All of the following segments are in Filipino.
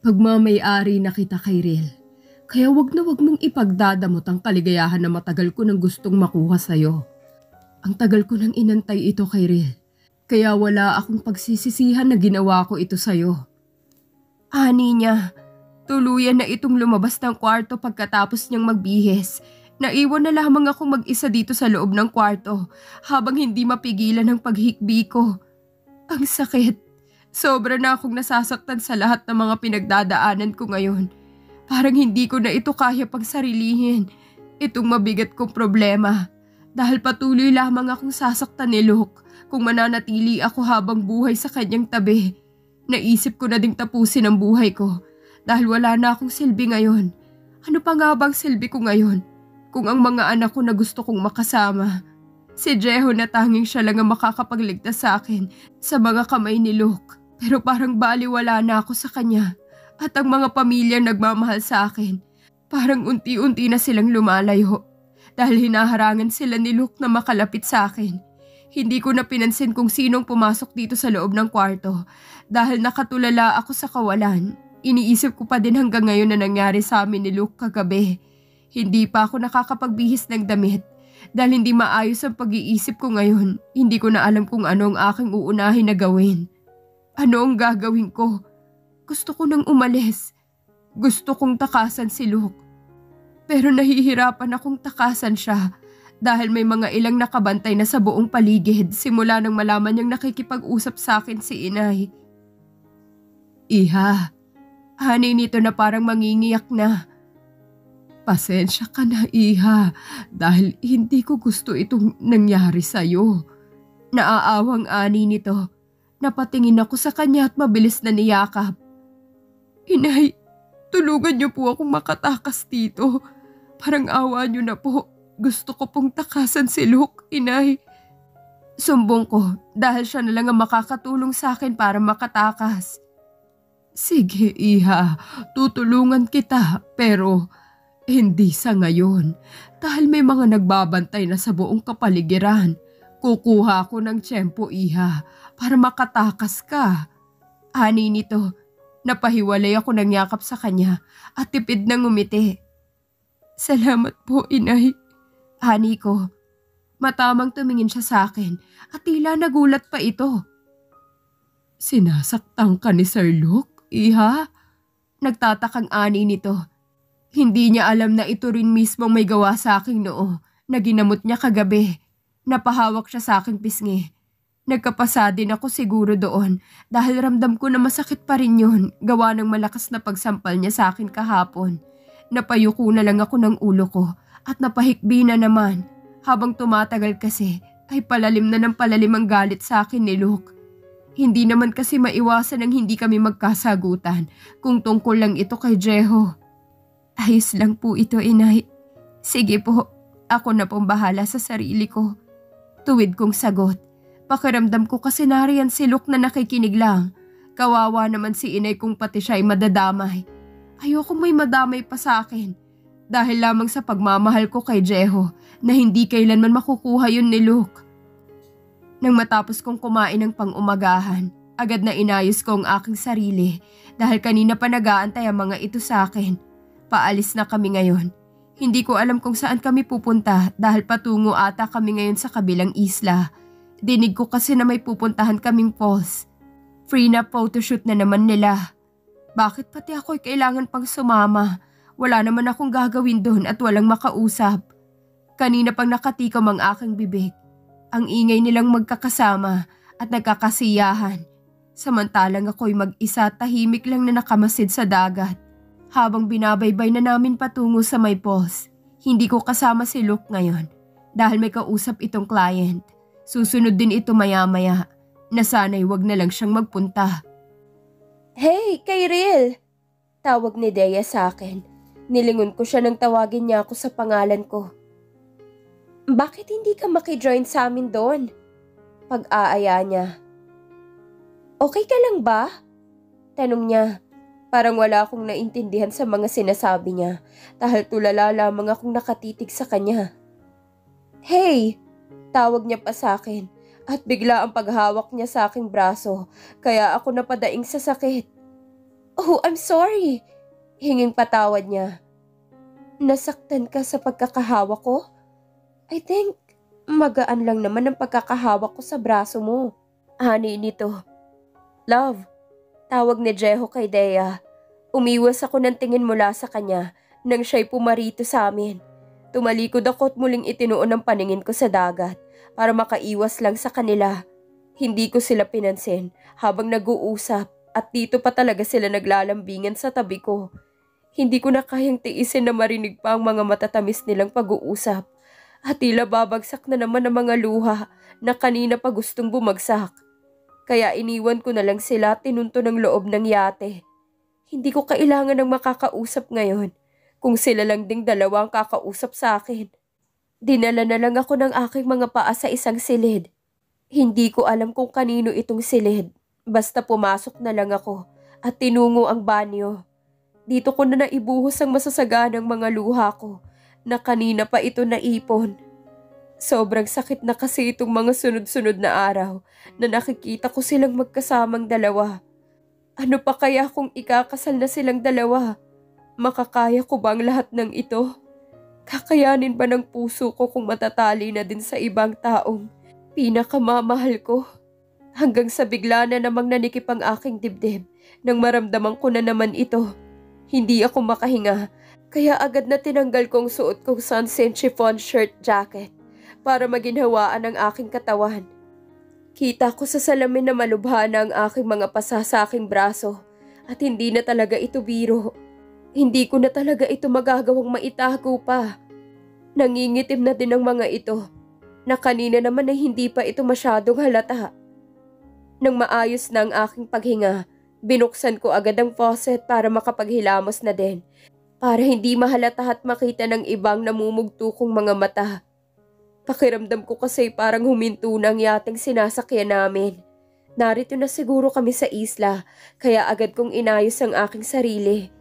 Pagmamay-ari na kita kay Riel. Kaya wag na wag mong ipagdadamot ang kaligayahan na matagal ko nang gustong makuha sa'yo. Ang tagal ko nang inantay ito kay Riel. Kaya wala akong pagsisisihan na ginawa ko ito sa'yo. Ani niya, tuluyan na itong lumabas ng kwarto pagkatapos niyang magbihis. Naiwan na lamang akong mag-isa dito sa loob ng kwarto habang hindi mapigilan ang paghikbi ko. Ang sakit. Sobra na akong nasasaktan sa lahat ng mga pinagdadaanan ko ngayon. Parang hindi ko na ito kaya pagsarilihin. Itong mabigat kong problema. Dahil patuloy lamang akong sasaktan ni Luke kung mananatili ako habang buhay sa kanyang tabi. Naisip ko na ding tapusin ang buhay ko dahil wala na akong silbi ngayon. Ano pa nga bang silbi ko ngayon kung ang mga anak ko na gusto kong makasama? Si Jeho na tanging siya lang ang makakapagligtas sa akin sa mga kamay ni Luke. Pero parang baliwala na ako sa kanya at ang mga pamilya nagmamahal sa akin. Parang unti-unti na silang lumalayo dahil hinaharangan sila ni Luke na makalapit sa akin. Hindi ko na pinansin kung sinong pumasok dito sa loob ng kwarto dahil nakatulala ako sa kawalan. Iniisip ko pa din hanggang ngayon na nangyari sa amin ni Luke kagabi. Hindi pa ako nakakapagbihis ng damit dahil hindi maayos ang pag-iisip ko ngayon. Hindi ko na alam kung ano ang aking uunahin na gawin. Ano ang gagawin ko? Gusto ko nang umalis. Gusto kong takasan si Luke. Pero nahihirapan akong takasan siya dahil may mga ilang nakabantay na sa buong paligid simula nang malaman niyang nakikipag-usap sa akin si Inay. Iha, hanay nito na parang mangingiyak na. Pasensya ka na, Iha, dahil hindi ko gusto itong nangyari sa'yo. Naaawang ani nito. Napatingin ako sa kanya at mabilis na niyakap. Inay, tulungan niyo po akong makatakas dito. Parang awa niyo na po. Gusto ko pong takasan si Luke, Inay. Sumbong ko dahil siya na lang ang makakatulong sa akin para makatakas. Sige, Iha, tutulungan kita pero hindi sa ngayon dahil may mga nagbabantay na sa buong kapaligiran. Kukuha ko ng tiyempo, Iha, para makatakas ka. Ani nito, napahiwalay ako ng yakap sa kanya at tipid na ngumiti. Salamat po, Inay. Ani ko. Matamang tumingin siya sa akin at tila nagulat pa ito. Sinasaktan ka ni Sir Luke, Iha? Nagtatakang ani nito. Hindi niya alam na ito rin mismo may gawa sa aking noo na ginamot niya kagabi. Napahawak siya sa aking pisngi. Nagkapasa din ako siguro doon dahil ramdam ko na masakit pa rin yun gawa ng malakas na pagsampal niya sa akin kahapon. Napayuko na lang ako ng ulo ko at napahikbi na naman. Habang tumatagal kasi ay palalim na ng palalim ang galit sa akin ni Luke. Hindi naman kasi maiwasan ang hindi kami magkasagutan kung tungkol lang ito kay Jeho. Ayos lang po ito, Inay. Sige po, ako na pong bahala sa sarili ko. Tuwid kong sagot. Pakiramdam ko kasi nariyan si Luke na nakikinig lang. Kawawa naman si Inay kung pati siya ay madadamay. Ayokong may madamay pa sa akin. Dahil lamang sa pagmamahal ko kay Jeho na hindi kailanman makukuha yun ni Luke. Nang matapos kong kumain ng pang-umagahan, agad na inayos ko ang aking sarili dahil kanina pa nag-aantay ang mga ito sa akin. Paalis na kami ngayon. Hindi ko alam kung saan kami pupunta dahil patungo ata kami ngayon sa kabilang isla. Dinig ko kasi na may pupuntahan kaming falls. Free na photoshoot na naman nila. Bakit pati ako'y kailangan pang sumama? Wala naman akong gagawin doon at walang makausap. Kanina pang nakatikom ang aking bibig. Ang ingay nilang magkakasama at nagkakasiyahan. Samantalang ako'y mag-isa tahimik lang na nakamasid sa dagat. Habang binabaybay na namin patungo sa may falls, hindi ko kasama si Luke ngayon dahil may kausap itong client. Susunod din ito maya-maya na sana'y wag na lang siyang magpunta. Hey, Kairil! Tawag ni Dea sa akin. Nilingon ko siya nang tawagin niya ako sa pangalan ko. Bakit hindi ka makijoin sa amin doon? Pag-aaya niya. Okay ka lang ba? Tanong niya. Parang wala akong naintindihan sa mga sinasabi niya dahil tulala lamang akong nakatitig sa kanya. Hey! Tawag niya pa sa akin at bigla ang paghawak niya sa aking braso kaya ako napadaing sa sakit. "Oh, I'm sorry," hinging patawad niya. "Nasaktan ka sa pagkakahawak ko? I think magaan lang naman ang pagkakahawak ko sa braso mo." Ani nito. "Love," tawag ni Jeho kay Dea. Umiwas ako ng tingin mula sa kanya nang siya'y pumarito sa amin. Tumalikod ako at muling itinuon ang paningin ko sa dagat para makaiwas lang sa kanila. Hindi ko sila pinansin habang nag-uusap at dito pa talaga sila naglalambingan sa tabi ko. Hindi ko na kayang tiisin na marinig pa ang mga matatamis nilang pag-uusap at tila babagsak na naman ang mga luha na kanina pa gustong bumagsak. Kaya iniwan ko na lang sila at tinunto ng loob ng yate. Hindi ko kailangan ng makakausap ngayon kung sila lang ding dalawa ang kakausap sa akin. Dinala na lang ako ng aking mga paa sa isang silid. Hindi ko alam kung kanino itong silid. Basta pumasok na lang ako at tinungo ang banyo. Dito ko na naibuhos ang masasaganang mga luha ko na kanina pa ito naipon. Sobrang sakit na kasi itong mga sunod-sunod na araw na nakikita ko silang magkasamang dalawa. Ano pa kaya kung ikakasal na silang dalawa? Makakaya ko bang lahat ng ito? Kakayanin ba ng puso ko kung matatali na din sa ibang taong pinakamamahal ko? Hanggang sa bigla na namang nanikip ang aking dibdib nang maramdaman ko na naman ito. Hindi ako makahinga, kaya agad na tinanggal kong suot kong sunset chiffon shirt jacket para maginhawaan ang aking katawan. Kita ko sa salamin na malubha na ang aking mga pasa sa aking braso at hindi na talaga ito biro. Hindi ko na talaga ito magagawang maitago pa. Nangingitim na din ang mga ito na kanina naman ay hindi pa ito masyadong halata. Nang maayos na ang aking paghinga, binuksan ko agad ang faucet para makapaghilamos na din para hindi mahalata at makita ng ibang namumugto kong mga mata. Pakiramdam ko kasi parang huminto na ang yateng sinasakyan namin. Narito na siguro kami sa isla, kaya agad kong inayos ang aking sarili.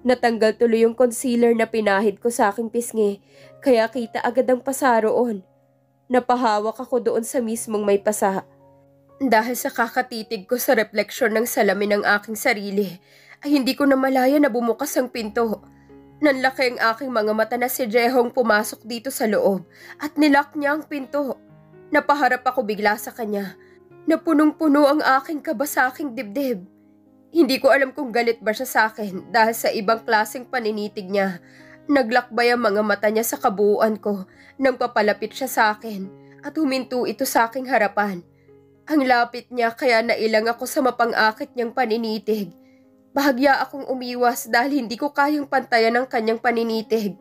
Natanggal tuloy yung concealer na pinahid ko sa aking pisngi, kaya kita agad ang pasa roon. Napahawak ako doon sa mismong may pasa. Dahil sa kakatitig ko sa refleksyon ng salamin ng aking sarili, ay hindi ko na malaya na bumukas ang pinto. Nanlaki ang aking mga mata na si Jehong pumasok dito sa loob at nilock niya ang pinto. Napaharap ako bigla sa kanya. Napunong-puno ang aking kaba sa aking dibdib. Hindi ko alam kung galit ba siya sa akin dahil sa ibang klaseng paninitig niya. Naglakbay ang mga mata niya sa kabuuan ko nang papalapit siya sa akin at huminto ito sa aking harapan. Ang lapit niya kaya nailang ako sa mapang-akit niyang paninitig. Bahagya akong umiwas dahil hindi ko kayang pantayan ang kanyang paninitig.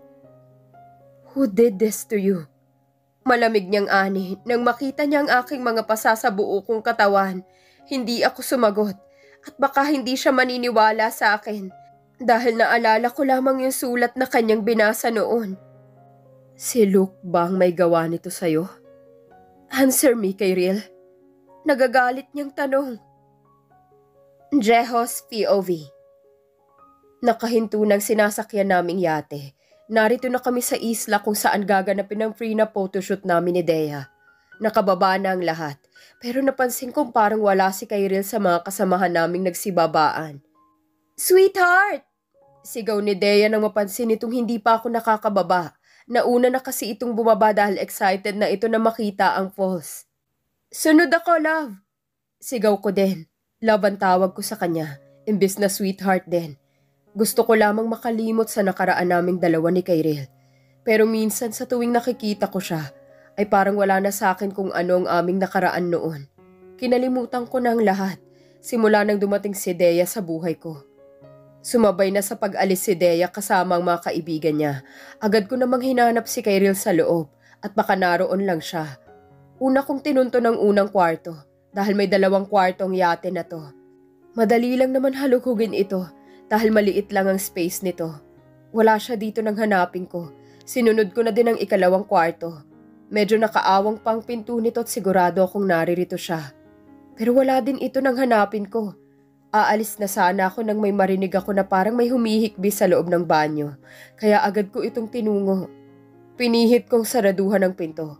"Who did this to you?" Malamig niyang ani nang makita niya ang aking mga pasa sa buo kong katawan. Hindi ako sumagot at baka hindi siya maniniwala sa akin dahil naalala ko lamang yung sulat na kanyang binasa noon. "Si Luke ba ang may gawa nito sa'yo? Answer me, Kyril." Nagagalit niyang tanong. Jeho's POV. Nakahinto ng sinasakyan naming yate. Narito na kami sa isla kung saan gaganapin ang free na photoshoot namin ni Dea. Nakababa na ang lahat, pero napansin kong parang wala si Kyril sa mga kasamahan naming nagsibabaan. "Sweetheart!" Sigaw ni Dea nang mapansin itong hindi pa ako nakakababa. Nauna na kasi itong bumaba dahil excited na ito na makita ang falls. "Sunod ako, love!" Sigaw ko din. Love ang tawag ko sa kanya, imbis na sweetheart din. Gusto ko lamang makalimot sa nakaraan naming dalawa ni Kyril. Pero minsan sa tuwing nakikita ko siya, ay parang wala na sa akin kung ano ang aming nakaraan noon. Kinalimutan ko na ang lahat, simula nang dumating si Dea sa buhay ko. Sumabay na sa pag-alis si Dea kasama ang mga kaibigan niya. Agad ko namang hinanap si Kyril sa loob at baka naroon lang siya. Una kong tinunto ng unang kwarto dahil may 2 kwartong yate na to. Madali lang naman halukugin ito dahil maliit lang ang space nito. Wala siya dito nang hanapin ko. Sinunod ko na din ang 2 kwarto. Medyo nakaawang pang pinto nito at sigurado akong naririto siya. Pero wala din ito nang hanapin ko. Aalis na sana ako nang may marinig ako na parang may humihikbi sa loob ng banyo. Kaya agad ko itong tinungo. Pinihit kong saraduhan ang pinto.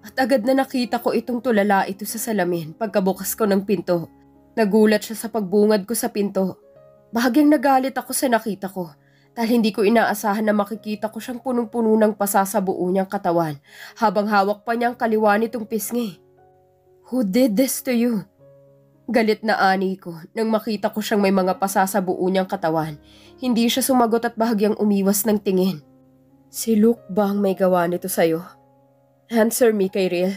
At agad na nakita ko itong tulala ito sa salamin pagkabukas ko ng pinto. Nagulat siya sa pagbungad ko sa pinto. Bahagyang nagalit ako sa nakita ko dahil hindi ko inaasahan na makikita ko siyang punong-puno ng pasa sa buo niyang katawan habang hawak pa niyang kaliwa nitong pisngi. "Who did this to you?" Galit na ani ko nang makita ko siyang may mga pasa sa buo niyang katawan. Hindi siya sumagot at bahagyang umiwas ng tingin. "Si Luke ba ang may gawa nito sa'yo?" "Answer me, Kyril."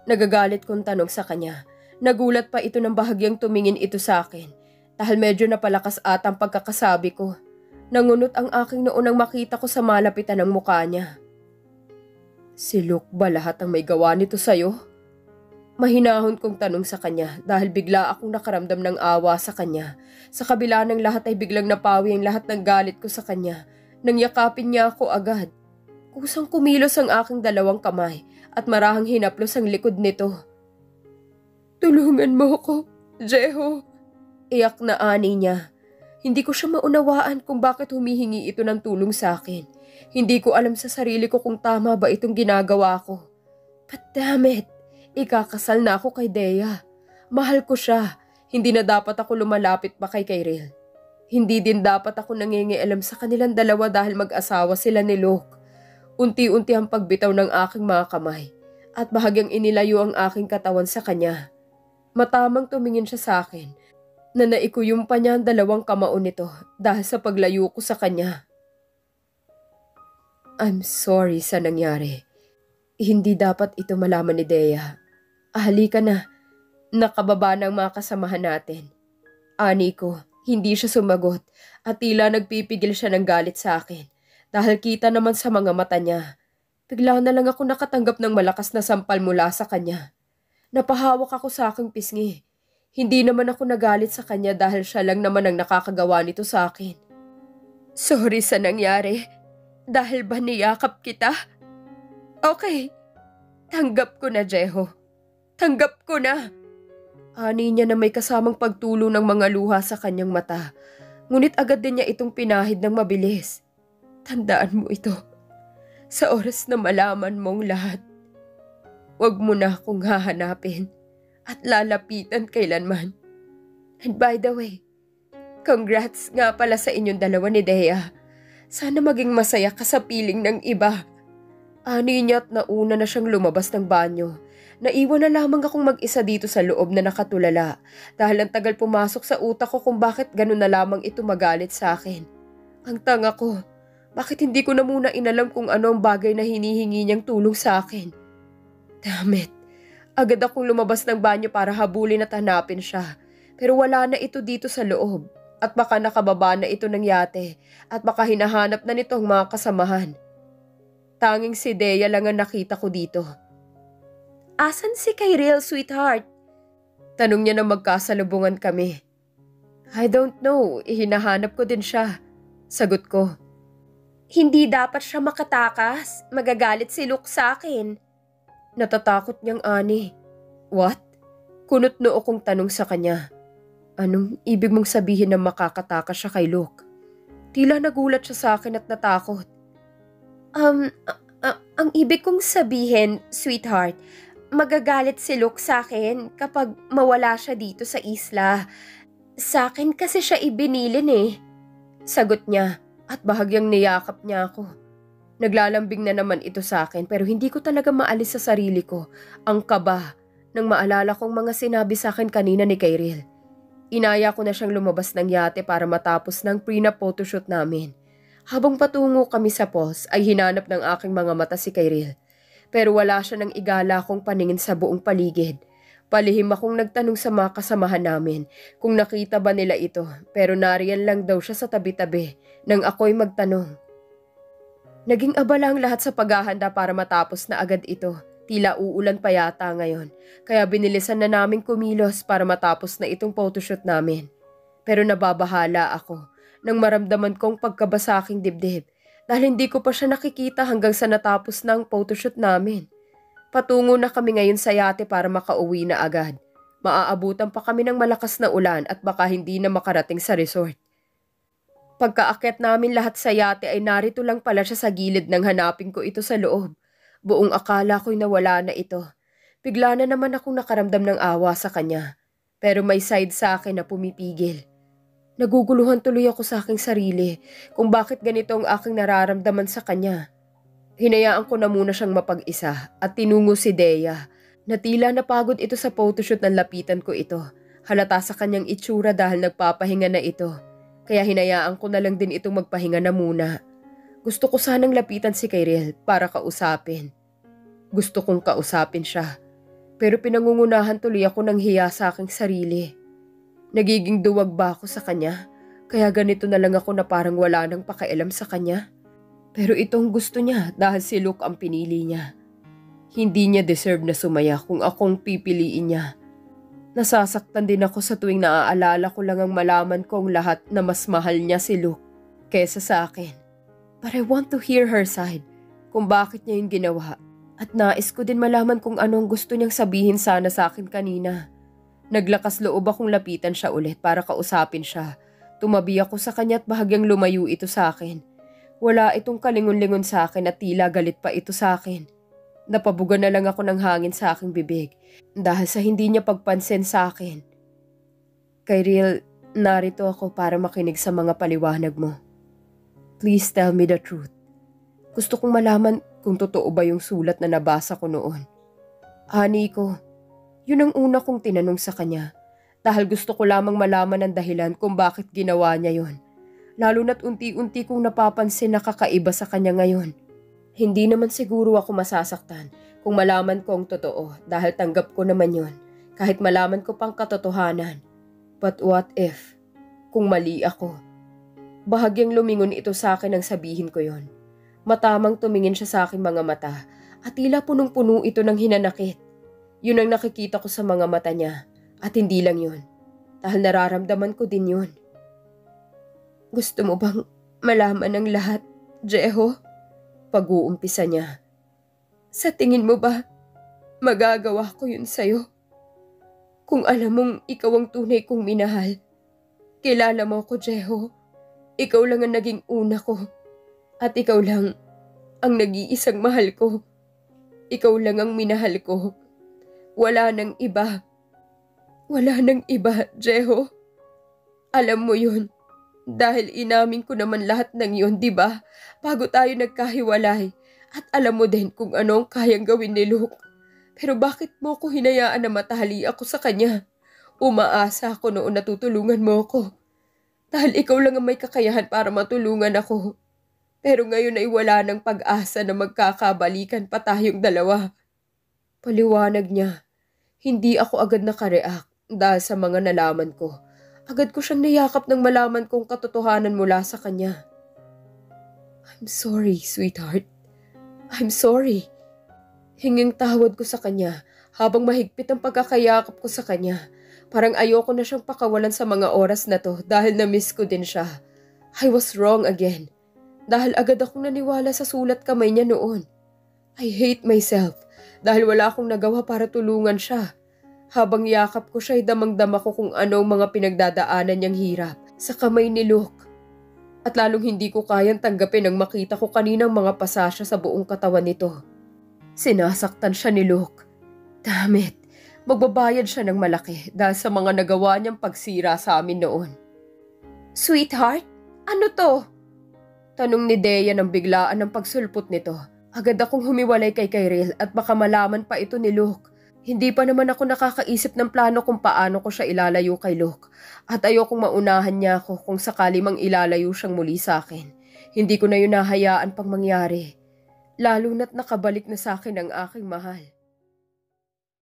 Nagagalit kong tanong sa kanya. Nagulat pa ito nang bahagyang tumingin ito sa akin dahil medyo napalakas ata ang pagkakasabi ko. Nangunot ang aking noo nang makita ko sa malapitan ng mukha niya. "Si Luke ba lahat ang may gawa nito sa'yo?" Mahinahon kong tanong sa kanya dahil bigla akong nakaramdam ng awa sa kanya. Sa kabila ng lahat ay biglang napawi ang lahat ng galit ko sa kanya. Nang yakapin niya ako agad. Kusang kumilos ang aking dalawang kamay at marahang hinaplos ang likod nito. "Tulungan mo ko, Jeho." Iyak na ani niya. Hindi ko siya maunawaan kung bakit humihingi ito ng tulong sa akin. Hindi ko alam sa sarili ko kung tama ba itong ginagawa ko. But damn it, ikakasal na ako kay Dea. Mahal ko siya. Hindi na dapat ako lumalapit pa kay Kyril. Hindi din dapat ako nangingialam sa kanilang dalawa dahil mag-asawa sila ni Luke. Unti-unti ang pagbitaw ng aking mga kamay at bahagyang inilayo ang aking katawan sa kanya. Matamang tumingin siya sa akin na naikuyom pa niya ang dalawang kamao nito dahil sa paglayo ko sa kanya. "I'm sorry sa nangyari. Hindi dapat ito malaman ni Dea. Halika na, nakababa ng mga kasamahan natin." Ani ko, hindi siya sumagot at tila nagpipigil siya ng galit sa akin dahil kita naman sa mga mata niya. Bigla na lang ako nakatanggap ng malakas na sampal mula sa kanya. Napahawak ako sa aking pisngi. Hindi naman ako nagalit sa kanya dahil siya lang naman ang nakakagawa nito sa akin. "Sorry sa nangyari. Dahil ba niyakap kita?" "Okay, tanggap ko na, Jeho. Tanggap ko na." Ani niya na may kasamang pagtulo ng mga luha sa kanyang mata. Ngunit agad din niya itong pinahid ng mabilis. "Tandaan mo ito. Sa oras na malaman mong lahat, huwag mo na akong hahanapin at lalapitan kailanman. And by the way, congrats nga pala sa inyong dalawa ni Dea. Sana maging masaya ka sa piling ng iba." Ani niya at nauna na siyang lumabas ng banyo. Naiwan na lamang akong mag-isa dito sa loob na nakatulala dahil ang tagal pumasok sa utak ko kung bakit ganun na lamang ito magalit sa akin. Ang tanga ko, bakit hindi ko na muna inalam kung ano ang bagay na hinihingi niyang tulong sa akin? Damn it. Agad akong lumabas ng banyo para habulin at hanapin siya. Pero wala na ito dito sa loob. At baka nakababa na ito ng yate. At baka hinahanap na nito ang mga kasamahan. Tanging si Dea lang ang nakita ko dito. "Asan si Kyril, sweetheart?" Tanong niya na magkasalubungan kami. "I don't know. Hinahanap ko din siya." Sagot ko. "Hindi dapat siya makatakas. Magagalit si Luke sa akin." Natatakot niyang ani. "What?" Kunot noo kong tanong sa kanya. "Anong ibig mong sabihin na makakatakas siya kay Luke?" Tila nagulat siya sa akin at natakot. Ang ibig kong sabihin, sweetheart, magagalit si Luke sa akin kapag mawala siya dito sa isla. Sa akin kasi siya ibinilin eh." Sagot niya at bahagyang niyakap niya ako. Naglalambing na naman ito sa akin pero hindi ko talaga maalis sa sarili ko ang kaba nang maalala kong mga sinabi sa akin kanina ni Kyril. Inaya ko na siyang lumabas ng yate para matapos ng prenup photoshoot namin. Habang patungo kami sa falls ay hinanap ng aking mga mata si Kyril. Pero wala siya nang igala kong paningin sa buong paligid. Palihim akong nagtanong sa mga kasamahan namin kung nakita ba nila ito pero nariyan lang daw siya sa tabi-tabi nang ako'y magtanong. Naging abala ang lahat sa paghahanda para matapos na agad ito. Tila uulan pa yata ngayon. Kaya binilisan na naming kumilos para matapos na itong photoshoot namin. Pero nababahala ako nang maramdaman kong pagkaba sa aking dibdib dahil hindi ko pa siya nakikita hanggang sa natapos na ang photoshoot namin. Patungo na kami ngayon sa yate para makauwi na agad. Maaabutan pa kami ng malakas na ulan at baka hindi na makarating sa resort. Pagkaakyat namin lahat sa yate ay narito lang pala siya sa gilid nang hanapin ko ito sa loob. Buong akala ko'y nawala na ito. Bigla na naman akong nakaramdam ng awa sa kanya. Pero may side sa akin na pumipigil. Naguguluhan tuloy ako sa aking sarili kung bakit ganito ang aking nararamdaman sa kanya. Hinayaan ko na muna siyang mapag-isa at tinungo si Dea na tila napagod ito sa photoshoot ng lapitan ko ito. Halata sa kanyang itsura dahil nagpapahinga na ito. Kaya hinayaan ko na lang din itong magpahinga na muna. Gusto ko sanang lapitan si Kyrell para kausapin. Gusto kong kausapin siya. Pero pinangungunahan tuloy ako ng hiya sa aking sarili. Nagiging duwag ba ako sa kanya? Kaya ganito na lang ako na parang wala nang pakialam sa kanya. Pero itong gusto niya dahil si Luke ang pinili niya. Hindi niya deserve na sumaya kung akong pipiliin niya. Nasasaktan din ako sa tuwing naaalala ko lang ang malaman kong lahat na mas mahal niya si Luke kesa sa akin. But I want to hear her side kung bakit niya yung ginawa. At nais ko din malaman kung anong gusto niyang sabihin sana sa akin kanina. Naglakas loob akong lapitan siya ulit para kausapin siya. Tumabi ako sa kanya at bahagyang lumayo ito sa akin. Wala itong kalingon-lingon sa akin at tila galit pa ito sa akin. Napabuga na lang ako ng hangin sa aking bibig dahil sa hindi niya pagpansin sa akin. Kyrell, narito ako para makinig sa mga paliwanag mo. Please tell me the truth. Gusto kong malaman kung totoo ba yung sulat na nabasa ko noon. Honey ko, yun ang una kong tinanong sa kanya dahil gusto ko lamang malaman ang dahilan kung bakit ginawa niya yon. Lalo na't unti-unti kong napapansin na kakaiba sa kanya ngayon. Hindi naman siguro ako masasaktan kung malaman ko ang totoo dahil tanggap ko naman yon kahit malaman ko pang katotohanan. But what if? Kung mali ako. Bahagyang lumingon ito sa akin nang sabihin ko yon. Matamang tumingin siya sa aking mga mata at tila punong-puno ito ng hinanakit. Yun ang nakikita ko sa mga mata niya at hindi lang yun. Dahil nararamdaman ko din yun. Gusto mo bang malaman ang lahat, Jeho? Pag-uumpisa niya. Sa tingin mo ba, magagawa ko yun sa'yo? Kung alam mong ikaw ang tunay kong minahal, kilala mo ko, Jeho. Ikaw lang ang naging una ko. At ikaw lang ang nag-iisang mahal ko. Ikaw lang ang minahal ko. Wala nang iba. Wala nang iba, Jeho. Alam mo yun. Dahil inamin ko naman lahat ng yun, di ba? Bago tayo nagkahiwalay. At alam mo din kung ano ang kayang gawin ni Luke. Pero bakit mo ko hinayaan na matahali ako sa kanya? Umaasa ako noon na tutulungan mo ko. Dahil ikaw lang ang may kakayahan para matulungan ako. Pero ngayon ay wala ng pag-asa na magkakabalikan pa tayong dalawa. Paliwanag niya. Hindi ako agad nakareact dahil sa mga nalaman ko. Agad ko siyang niyakap nang malaman kong katotohanan mula sa kanya. I'm sorry, sweetheart. I'm sorry. Hinging tawad ko sa kanya habang mahigpit ang pagkakayakap ko sa kanya. Parang ayoko na siyang pakawalan sa mga oras na to dahil na-miss ko din siya. I was wrong again. Dahil agad akong naniwala sa sulat kamay niya noon. I hate myself dahil wala akong nagawa para tulungan siya. Habang yakap ko siya ay damang-dama ko kung anong mga pinagdadaanan niyang hirap sa kamay ni Luke. At lalong hindi ko kayang tanggapin ang makita ko kaninang mga pasasya sa buong katawan nito. Sinasaktan siya ni Luke. Damn it. Magbabayad siya ng malaki dahil sa mga nagawa niyang pagsira sa amin noon. Sweetheart, ano to? Tanong ni Dea nang biglaan ng pagsulpot nito. Agad akong humiwalay kay Kyrell at baka malaman pa ito ni Luke. Hindi pa naman ako nakakaisip ng plano kung paano ko siya ilalayo kay Luke. At ayokong maunahan niya ako kung sakali mang ilalayo siyang muli sa akin. Hindi ko na yun nahayaan pang mangyari. Lalo na't nakabalik na sa akin ang aking mahal.